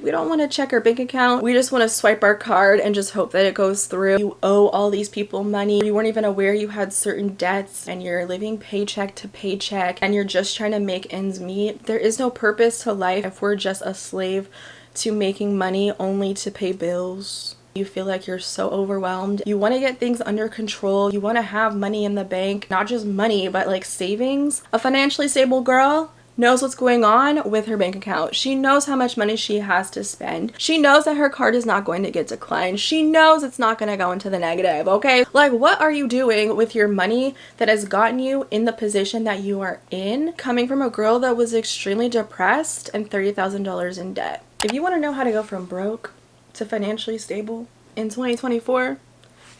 We don't want to check our bank account. We just want to swipe our card and just hope that it goes through. You owe all these people money. You weren't even aware you had certain debts and you're living paycheck to paycheck and you're just trying to make ends meet. There is no purpose to life if we're just a slave to making money only to pay bills. You feel like you're so overwhelmed. You want to get things under control. You want to have money in the bank, not just money, but like savings. A financially stable girl knows what's going on with her bank account. She knows how much money she has to spend. She knows that her card is not going to get declined. She knows it's not going to go into the negative, okay? Like, what are you doing with your money that has gotten you in the position that you are in, coming from a girl that was extremely depressed and $30,000 in debt? If you want to know how to go from broke to financially stable in 2024,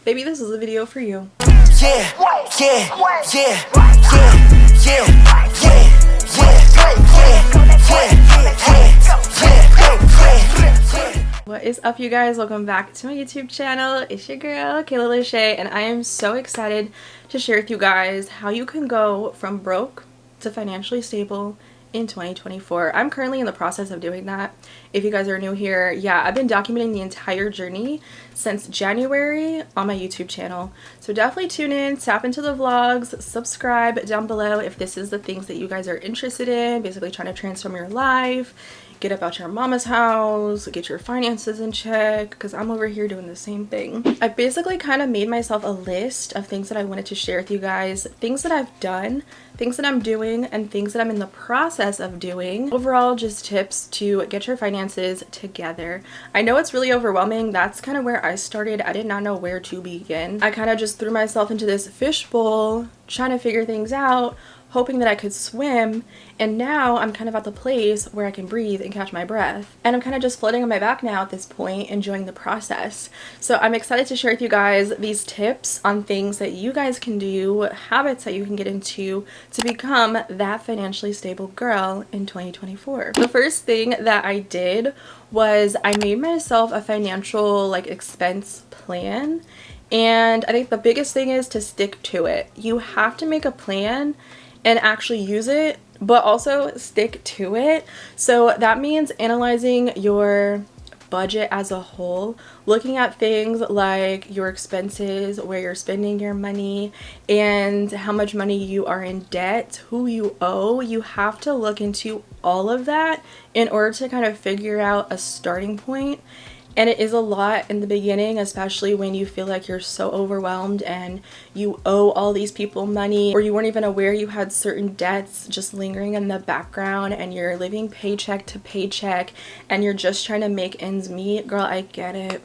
baby, this is a video for you. Yeah, yeah, yeah, yeah, yeah, yeah. What is up, you guys? Welcome back to my YouTube channel. It's your girl Kayla Lachey, and I am so excited to share with you guys how you can go from broke to financially stable in 2024. I'm currently in the process of doing that. If you guys are new here, yeah, I've been documenting the entire journey since January on my YouTube channel. So definitely tune in, tap into the vlogs, subscribe down below if this is the things that you guys are interested in, basically trying to transform your life, get up out your mama's house, get your finances in check, because I'm over here doing the same thing. I basically kind of made myself a list of things that I wanted to share with you guys, things that I've done, things that I'm doing, and things that I'm in the process of doing. Overall, just tips to get your finances together. I know it's really overwhelming. That's kind of where I started. I did not know where to begin. I kind of just threw myself into this fishbowl, trying to figure things out, hoping that I could swim, and now I'm kind of at the place where I can breathe and catch my breath. And I'm kind of just floating on my back now at this point, enjoying the process. So I'm excited to share with you guys these tips on things that you guys can do, habits that you can get into to become that financially stable girl in 2024. The first thing that I did was I made myself a financial expense plan. And I think the biggest thing is to stick to it. You have to make a plan and actually use it, but also stick to it. So that means analyzing your budget as a whole, looking at things like your expenses, where you're spending your money, and how much money you are in debt, who you owe. You have to look into all of that in order to kind of figure out a starting point. And it is a lot in the beginning, especially when you feel like you're so overwhelmed and you owe all these people money, or you weren't even aware you had certain debts just lingering in the background and you're living paycheck to paycheck and you're just trying to make ends meet. Girl, I get it.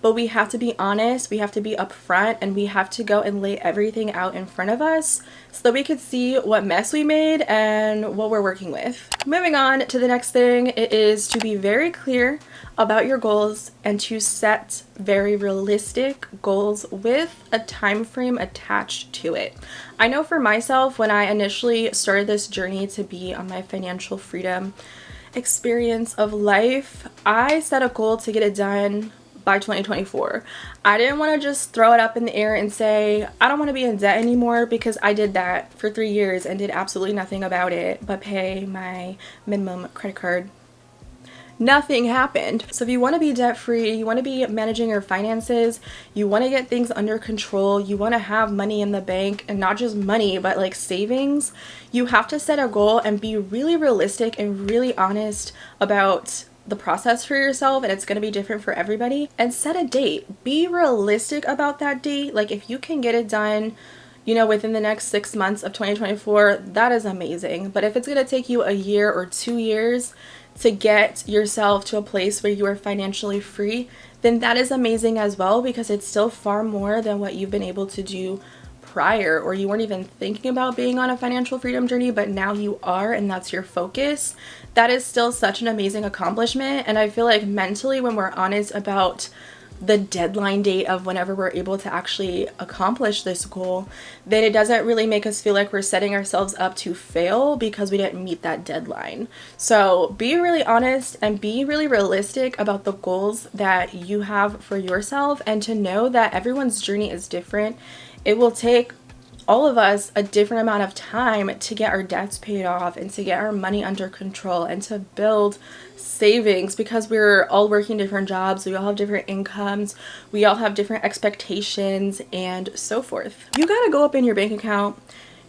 But we have to be honest, we have to be upfront, and we have to go and lay everything out in front of us so that we could see what mess we made and what we're working with. Moving on to the next thing, it is to be very clear about your goals and to set very realistic goals with a time frame attached to it. I know for myself, when I initially started this journey to be on my financial freedom experience of life, I set a goal to get it done by 2024. I didn't want to just throw it up in the air and say, I don't want to be in debt anymore, because I did that for 3 years and did absolutely nothing about it but pay my minimum credit card. Nothing happened. So if you want to be debt free, you want to be managing your finances, you want to get things under control, you want to have money in the bank, and not just money, but like savings, you have to set a goal and be really realistic and really honest about the process for yourself. And it's going to be different for everybody. And set a date. Be realistic about that date. Like, if you can get it done, you know, within the next 6 months of 2024, that is amazing. But if it's going to take you a year or 2 years to get yourself to a place where you are financially free, then that is amazing as well, because it's still far more than what you've been able to do prior, or you weren't even thinking about being on a financial freedom journey, but now you are, and that's your focus. That is still such an amazing accomplishment. And I feel like mentally, when we're honest about the deadline date of whenever we're able to actually accomplish this goal, then it doesn't really make us feel like we're setting ourselves up to fail because we didn't meet that deadline. So be really honest and be really realistic about the goals that you have for yourself, and to know that everyone's journey is different. It will take all of us a different amount of time to get our debts paid off and to get our money under control and to build savings, because we're all working different jobs, we all have different incomes, we all have different expectations and so forth. You gotta go up in your bank account.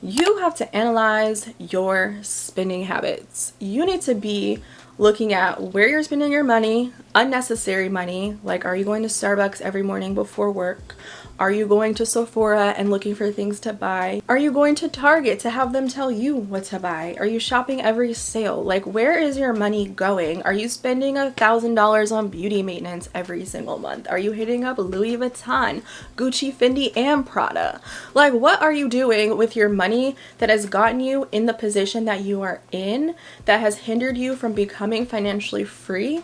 You have to analyze your spending habits. You need to be looking at where you're spending your money, unnecessary money, like are you going to Starbucks every morning before work? Are you going to Sephora and looking for things to buy? Are you going to Target to have them tell you what to buy? Are you shopping every sale? Like, where is your money going? Are you spending $1,000 on beauty maintenance every single month? Are you hitting up Louis Vuitton, Gucci, Fendi, and Prada? Like, what are you doing with your money that has gotten you in the position that you are in, that has hindered you from becoming financially free?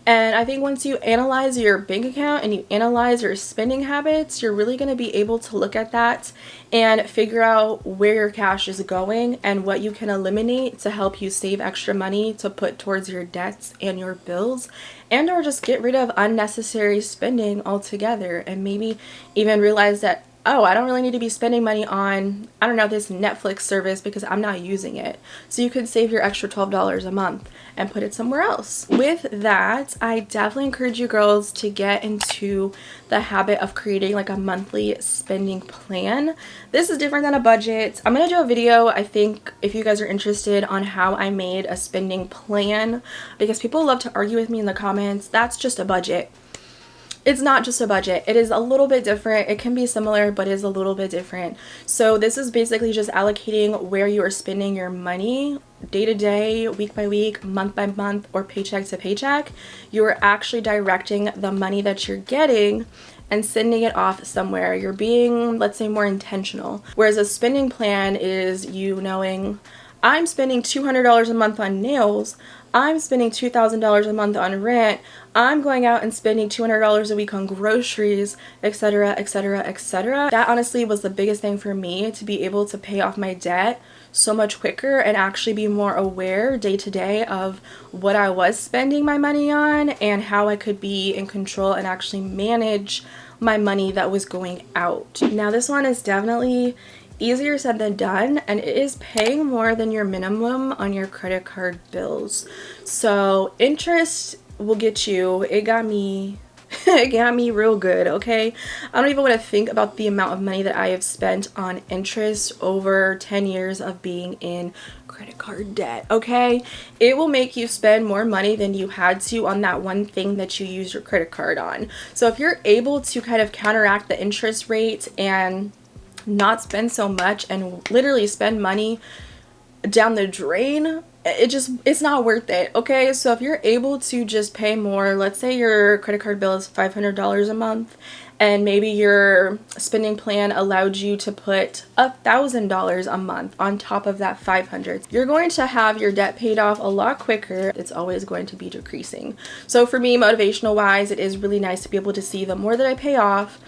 And I think once you analyze your bank account and you analyze your spending habits, you're really going to be able to look at that and figure out where your cash is going and what you can eliminate to help you save extra money to put towards your debts and your bills, and or just get rid of unnecessary spending altogether, and maybe even realize that, oh, I don't really need to be spending money on, I don't know, this Netflix service because I'm not using it. So you could save your extra $12 a month and put it somewhere else. With that, I definitely encourage you girls to get into the habit of creating like a monthly spending plan. This is different than a budget. I'm gonna do a video, I think, if you guys are interested, on how I made a spending plan, because people love to argue with me in the comments. That's just a budget. It's not just a budget. It is a little bit different. It can be similar, but it is a little bit different. So this is basically just allocating where you are spending your money day to day, week by week, month by month, or paycheck to paycheck. You are actually directing the money that you're getting and sending it off somewhere. You're being, let's say, more intentional. Whereas a spending plan is you knowing, I'm spending $200 a month on nails, I'm spending $2,000 a month on rent, I'm going out and spending $200 a week on groceries, etc., etc., etc. That honestly was the biggest thing for me, to be able to pay off my debt so much quicker and actually be more aware day to day of what I was spending my money on and how I could be in control and actually manage my money that was going out. Now this one is definitely easier said than done, and it is paying more than your minimum on your credit card bills. So interest will get you, it got me it got me real good, okay? I don't even want to think about the amount of money that I have spent on interest over 10 years of being in credit card debt, okay? It will make you spend more money than you had to on that one thing that you use your credit card on. So if you're able to kind of counteract the interest rate and not spend so much and literally spend money down the drain, it's not worth it, okay? So if you're able to just pay more, let's say your credit card bill is $500 a month and maybe your spending plan allowed you to put $1,000 a month on top of that $500, you're going to have your debt paid off a lot quicker. It's always going to be decreasing. So for me, motivational wise, it is really nice to be able to see the more that I pay off,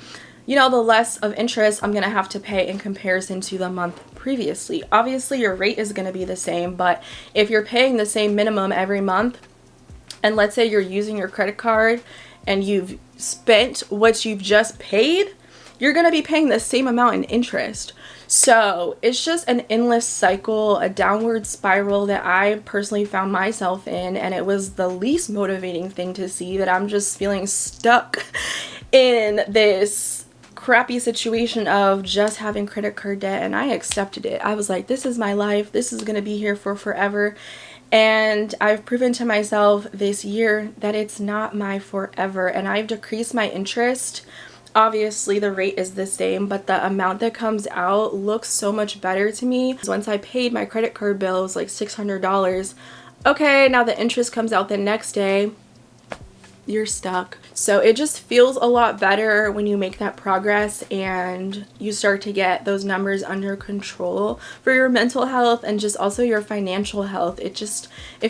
you know, the less of interest I'm gonna have to pay in comparison to the month previously. Obviously your rate is gonna be the same, but if you're paying the same minimum every month, and let's say you're using your credit card and you've spent what you've just paid, you're gonna be paying the same amount in interest. So it's just an endless cycle, a downward spiral that I personally found myself in, and it was the least motivating thing to see, that I'm just feeling stuck in this crappy situation of just having credit card debt, and I accepted it. I was like, this is my life, this is gonna be here for forever, and I've proven to myself this year that it's not my forever, and I've decreased my interest. Obviously the rate is the same, but the amount that comes out looks so much better to me. Once I paid my credit card bill, it was like $600. Okay, now the interest comes out the next day, you're stuck. So it just feels a lot better when you make that progress and you start to get those numbers under control for your mental health and just also your financial health. It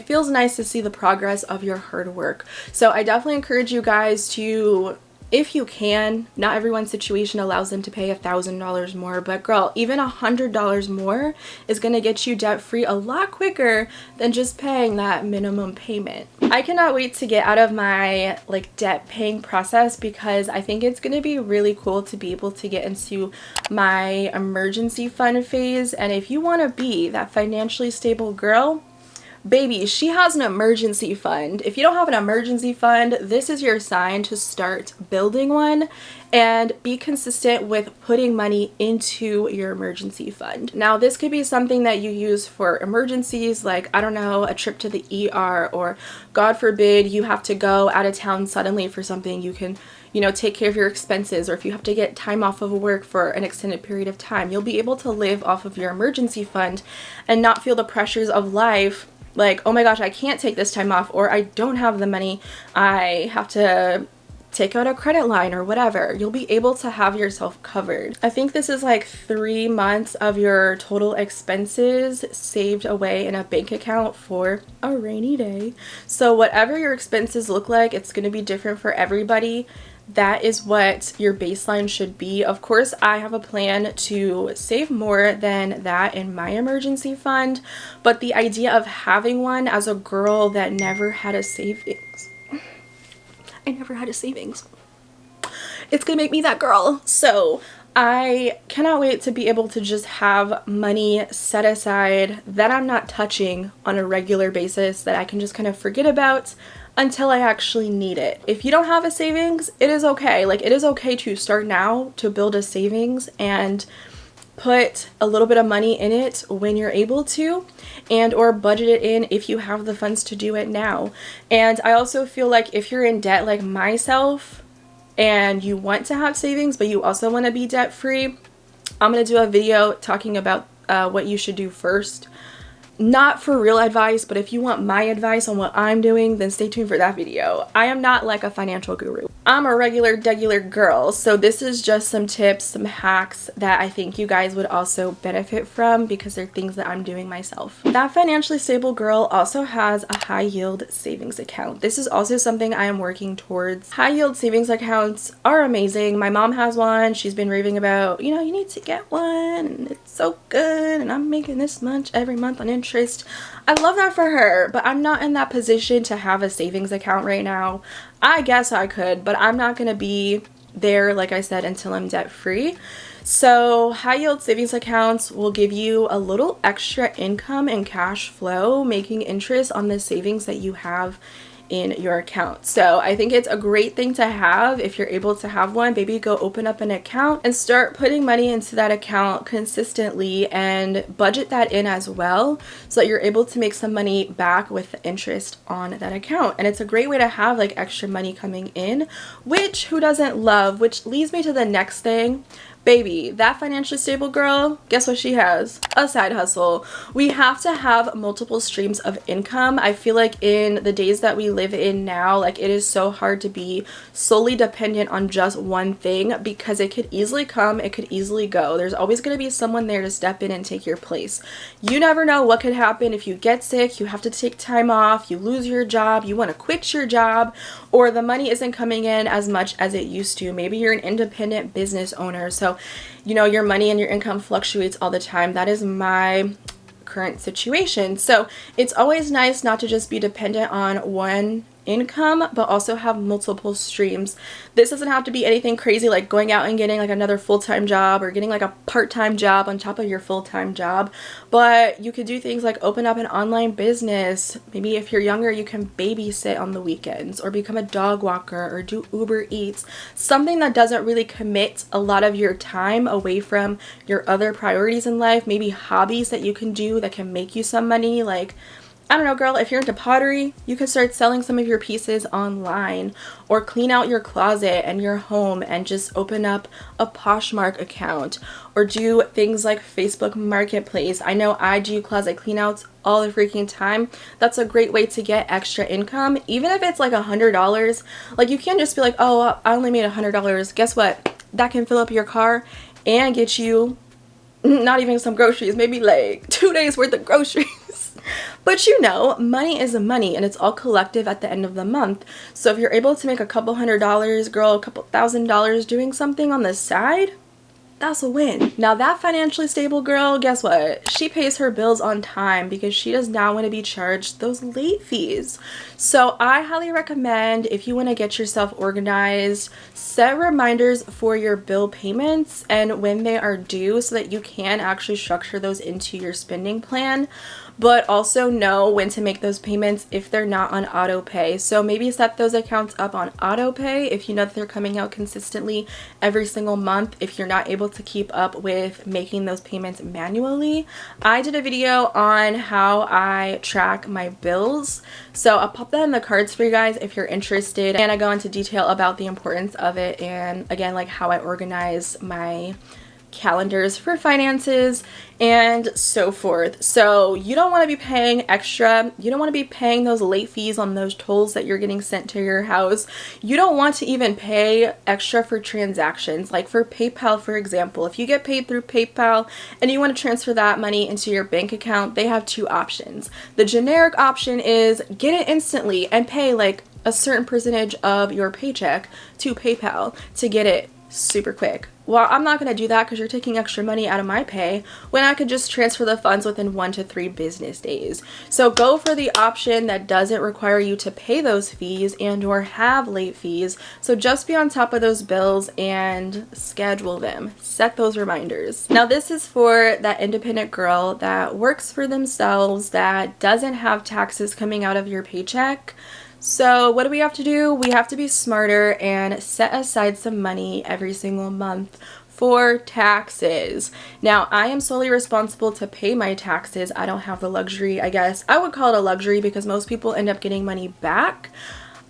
feels nice to see the progress of your hard work. So I definitely encourage you guys to if you can. Not everyone's situation allows them to pay $1,000 more, but girl, even $100 more is gonna get you debt free a lot quicker than just paying that minimum payment. I cannot wait to get out of my like debt paying process, because I think it's gonna be really cool to be able to get into my emergency fund phase. And if you want to be that financially stable girl, baby, she has an emergency fund. If you don't have an emergency fund, this is your sign to start building one and be consistent with putting money into your emergency fund. Now, this could be something that you use for emergencies, like, I don't know, a trip to the ER, or God forbid you have to go out of town suddenly for something. You can, you know, take care of your expenses, or if you have to get time off of work for an extended period of time, you'll be able to live off of your emergency fund and not feel the pressures of life. Like, oh my gosh, I can't take this time off, or I don't have the money, I have to take out a credit line or whatever. You'll be able to have yourself covered. I think this is like 3 months of your total expenses saved away in a bank account for a rainy day. So whatever your expenses look like, it's going to be different for everybody. That is what your baseline should be. Of course, I have a plan to save more than that in my emergency fund, but the idea of having one as a girl that never had a savings, I never had a savings, it's gonna make me that girl. So I cannot wait to be able to just have money set aside that I'm not touching on a regular basis, that I can just kind of forget about until I actually need it. If you don't have a savings, it is okay. Like, it is okay to start now to build a savings and put a little bit of money in it when you're able to, and or budget it in if you have the funds to do it now. And I also feel like if you're in debt like myself and you want to have savings but you also want to be debt free, I'm going to do a video talking about what you should do first. Not for real advice, but if you want my advice on what I'm doing, then stay tuned for that video. I am not like a financial guru. I'm a regular girl, so this is just some tips, some hacks that I think you guys would also benefit from, because they're things that I'm doing myself. That financially stable girl also has a high yield savings account. This is also something I am working towards. High yield savings accounts are amazing. My mom has one. She's been raving about, you know, you need to get one, and it's so good, and I'm making this much every month on interest. I love that for her, but I'm not in that position to have a savings account right now. I guess I could, but I'm not going to be there, like I said, until I'm debt free. So high yield savings accounts will give you a little extra income and cash flow, making interest on the savings that you have in your account. So I think it's a great thing to have. If you're able to have one, baby, go open up an account and start putting money into that account consistently, and budget that in as well, so that you're able to make some money back with the interest on that account. And it's a great way to have like extra money coming in, which who doesn't love? Which leads me to the next thing. Baby, that financially stable girl, guess what she has? A side hustle. We have to have multiple streams of income. I feel like in the days that we live in now, like, it is so hard to be solely dependent on just one thing, because it could easily come, it could easily go. There's always going to be someone there to step in and take your place. You never know what could happen if you get sick, you have to take time off, you lose your job, you want to quit your job, or the money isn't coming in as much as it used to. Maybe you're an independent business owner, so you know your money and your income fluctuates all the time. That is my current situation. So it's always nice not to just be dependent on one income, but also have multiple streams. This doesn't have to be anything crazy like going out and getting like another full-time job, or getting like a part-time job on top of your full-time job, but you could do things like open up an online business. Maybe if you're younger, you can babysit on the weekends, or become a dog walker, or do Uber Eats, something that doesn't really commit a lot of your time away from your other priorities in life. Maybe hobbies that you can do that can make you some money, like, I don't know, girl, if you're into pottery, you could start selling some of your pieces online, or clean out your closet and your home and just open up a Poshmark account, or do things like Facebook Marketplace. I know I do closet cleanouts all the freaking time. That's a great way to get extra income, even if it's like $100. Like, you can't just be like, oh, I only made $100. Guess what? That can fill up your car and get you not even some groceries, maybe like 2 days worth of groceries. But you know, money is money and it's all collective at the end of the month. So if you're able to make a couple $100s, girl, a couple $1,000s doing something on the side, that's a win. Now that financially stable girl, guess what? She pays her bills on time because she does not want to be charged those late fees. So I highly recommend, if you want to get yourself organized, set reminders for your bill payments and when they are due so that you can actually structure those into your spending plan. But also know when to make those payments if they're not on auto pay. So maybe set those accounts up on auto pay if you know that they're coming out consistently every single month, if you're not able to keep up with making those payments manually. I did a video on how I track my bills, so I'll pop that in the cards for you guys if you're interested, and I go into detail about the importance of it and again like how I organize my calendars for finances and so forth. So you don't want to be paying extra. You don't want to be paying those late fees on those tolls that you're getting sent to your house. You don't want to even pay extra for transactions. Like for PayPal, for example, if you get paid through PayPal and you want to transfer that money into your bank account, they have two options. The generic option is get it instantly and pay like a certain percentage of your paycheck to PayPal to get it super quick. Well, I'm not going to do that because you're taking extra money out of my pay when I could just transfer the funds within 1 to 3 business days. So go for the option that doesn't require you to pay those fees and or have late fees. So just be on top of those bills and schedule them. Set those reminders. Now this is for that independent girl that works for themselves, that doesn't have taxes coming out of your paycheck. So what do we have to do? We have to be smarter and set aside some money every single month for taxes. Now, I am solely responsible to pay my taxes. I don't have the luxury, I guess. I would call it a luxury because most people end up getting money back.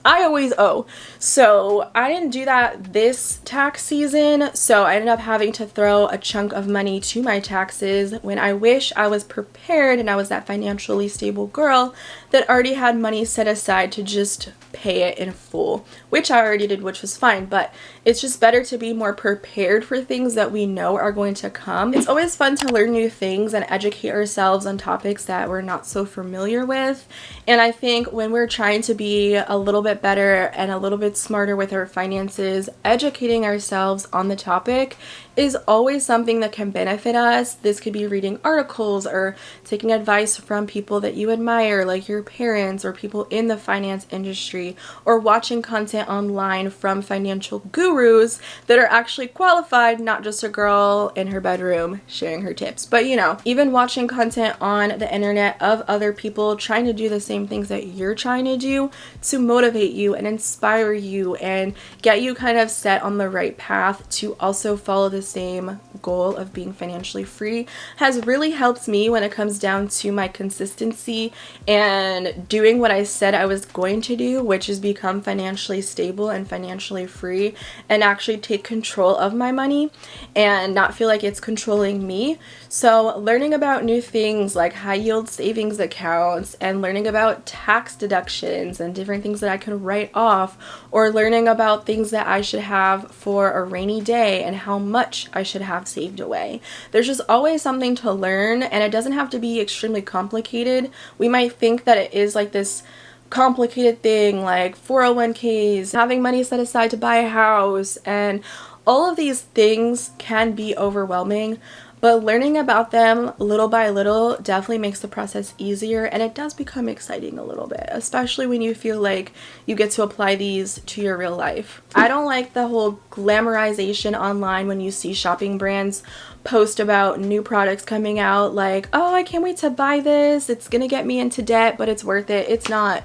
I always owe. So I didn't do that this tax season, so I ended up having to throw a chunk of money to my taxes when I wish I was prepared and I was that financially stable girl that already had money set aside to just pay it in full, which I already did, which was fine. But it's just better to be more prepared for things that we know are going to come. It's always fun to learn new things and educate ourselves on topics that we're not so familiar with. And I think when we're trying to be a little bit better and a little bit smarter with our finances, educating ourselves on the topic is always something that can benefit us. This could be reading articles or taking advice from people that you admire, like your parents or people in the finance industry, or watching content online from financial gurus that are actually qualified, not just a girl in her bedroom sharing her tips. But you know, even watching content on the internet of other people trying to do the same things that you're trying to do to motivate you and inspire you and get you kind of set on the right path to also follow the same goal of being financially free has really helped me when it comes down to my consistency and doing what I said I was going to do, which is become financially stable and financially free and actually take control of my money and not feel like it's controlling me. So learning about new things like high yield savings accounts and learning about tax deductions and different things that I can write off, or learning about things that I should have for a rainy day and how much I should have saved away. There's just always something to learn, and it doesn't have to be extremely complicated. We might think that it is like this complicated thing like 401ks, having money set aside to buy a house, and all of these things can be overwhelming. But learning about them little by little definitely makes the process easier, and it does become exciting a little bit, especially when you feel like you get to apply these to your real life. I don't like the whole glamorization online when you see shopping brands post about new products coming out like, oh, I can't wait to buy this. It's gonna get me into debt, but it's worth it. It's not.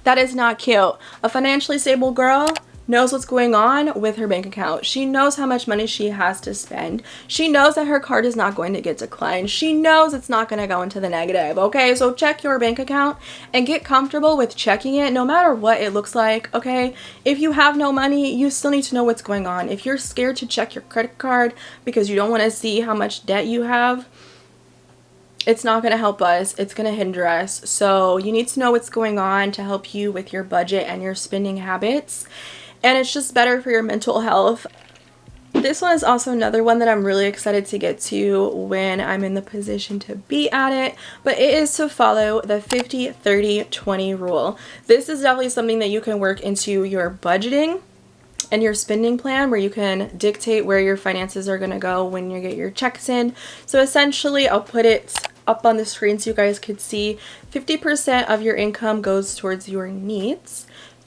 That is not cute. A financially stable girl knows what's going on with her bank account. She knows how much money she has to spend. She knows that her card is not going to get declined. She knows it's not going to go into the negative, okay? So check your bank account and get comfortable with checking it no matter what it looks like, okay? If you have no money, you still need to know what's going on. If you're scared to check your credit card because you don't want to see how much debt you have, it's not going to help us. It's going to hinder us. So you need to know what's going on to help you with your budget and your spending habits. And it's just better for your mental health. The This one is also another one that I'm really excited to get to when I'm in the position to be at it, but it is to follow the 50-30-20 rule. This is definitely something that you can work into your budgeting and your spending plan, where you can dictate where your finances are going to go when you get your checks in. So essentially, I'll put it up on the screen so you guys could see. 50% of your income goes towards your needs,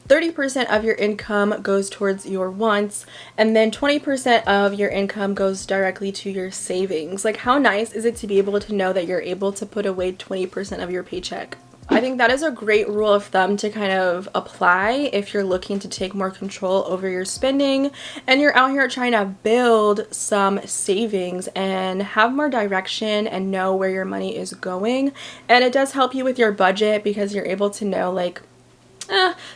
30% of your income goes towards your wants, and then 20% of your income goes directly to your savings. Like, how nice is it to be able to know that you're able to put away 20% of your paycheck? I think that is a great rule of thumb to kind of apply if you're looking to take more control over your spending and you're out here trying to build some savings and have more direction and know where your money is going. And it does help you with your budget because you're able to know, like,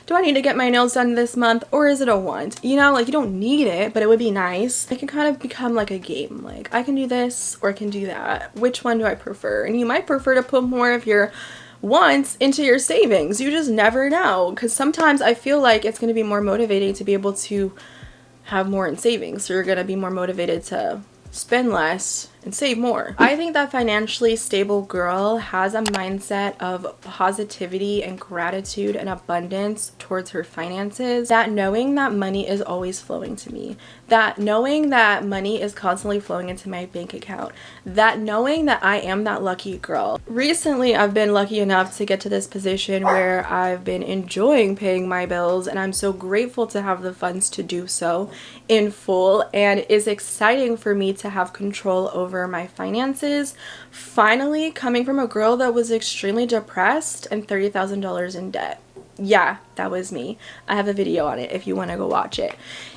do I need to get my nails done this month, or is it a want? You know, like, you don't need it, but it would be nice. It can kind of become like a game. Like, I can do this or I can do that. Which one do I prefer? And you might prefer to put more of your wants into your savings. You just never know, because sometimes I feel like it's going to be more motivating to be able to have more in savings. So you're going to be more motivated to spend less and save more. I think that financially stable girl has a mindset of positivity and gratitude and abundance towards her finances, that knowing that money is always flowing to me, that knowing that money is constantly flowing into my bank account, that knowing that I am that lucky girl. Recently, I've been lucky enough to get to this position where I've been enjoying paying my bills, and I'm so grateful to have the funds to do so in full, and it's exciting for me to have control over my finances, finally coming from a girl that was extremely depressed and $30,000 in debt. Yeah, that was me. I have a video on it if you want to go watch it.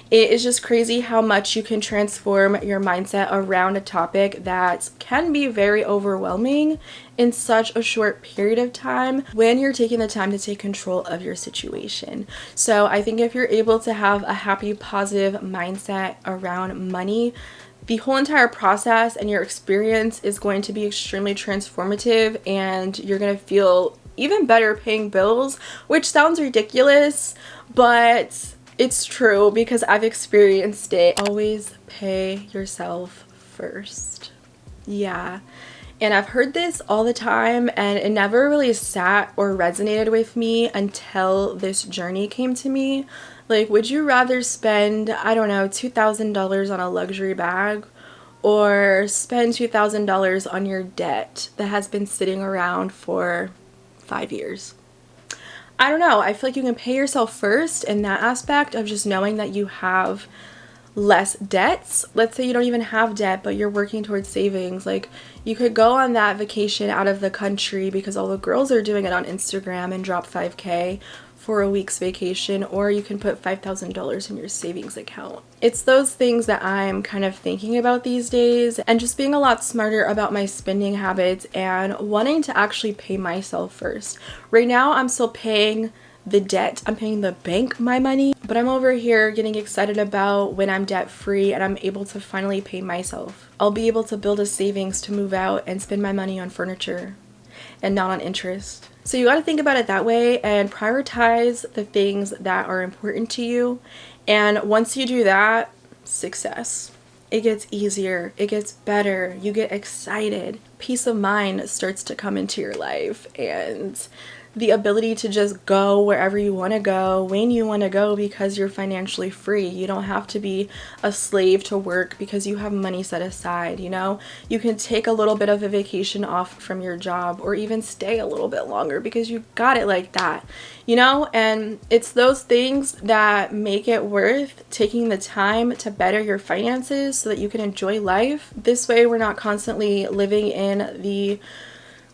It is just crazy how much you can transform your mindset around a topic that can be very overwhelming in such a short period of time when you're taking the time to take control of your situation. So I think if you're able to have a happy, positive mindset around money, the whole entire process and your experience is going to be extremely transformative, and you're going to feel even better paying bills, which sounds ridiculous, but it's true because I've experienced it. Always pay yourself first. Yeah. And I've heard this all the time, and it never really sat or resonated with me until this journey came to me. Like, would you rather spend, I don't know, $2,000 on a luxury bag, or spend $2,000 on your debt that has been sitting around for 5 years? I don't know. I feel like you can pay yourself first in that aspect of just knowing that you have less debts. Let's say you don't even have debt, but you're working towards savings. Like, you could go on that vacation out of the country because all the girls are doing it on Instagram and drop $5,000 for a week's vacation, or you can put $5,000 in your savings account. It's those things that I'm kind of thinking about these days, and just being a lot smarter about my spending habits and wanting to actually pay myself first. Right now, I'm still paying the debt. I'm paying the bank my money, but I'm over here getting excited about when I'm debt free and I'm able to finally pay myself. I'll be able to build a savings to move out and spend my money on furniture and not on interest. So you got to think about it that way and prioritize the things that are important to you. And once you do that, success. It gets easier, it gets better, you get excited. Peace of mind starts to come into your life, and the ability to just go wherever you want to go, when you want to go, because you're financially free. You don't have to be a slave to work because you have money set aside, you know? You can take a little bit of a vacation off from your job, or even stay a little bit longer because you got it like that, you know? And it's those things that make it worth taking the time to better your finances so that you can enjoy life. This way, we're not constantly living in the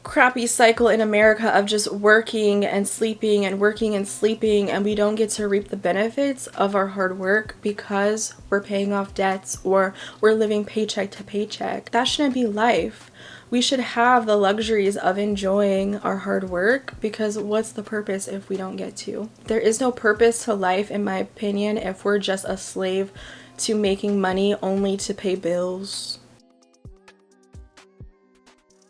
crappy cycle in America of just working and sleeping and working and sleeping, and we don't get to reap the benefits of our hard work because we're paying off debts or we're living paycheck to paycheck. That shouldn't be life. We should have the luxuries of enjoying our hard work, because what's the purpose if we don't get to? There is no purpose to life, in my opinion, if we're just a slave to making money only to pay bills.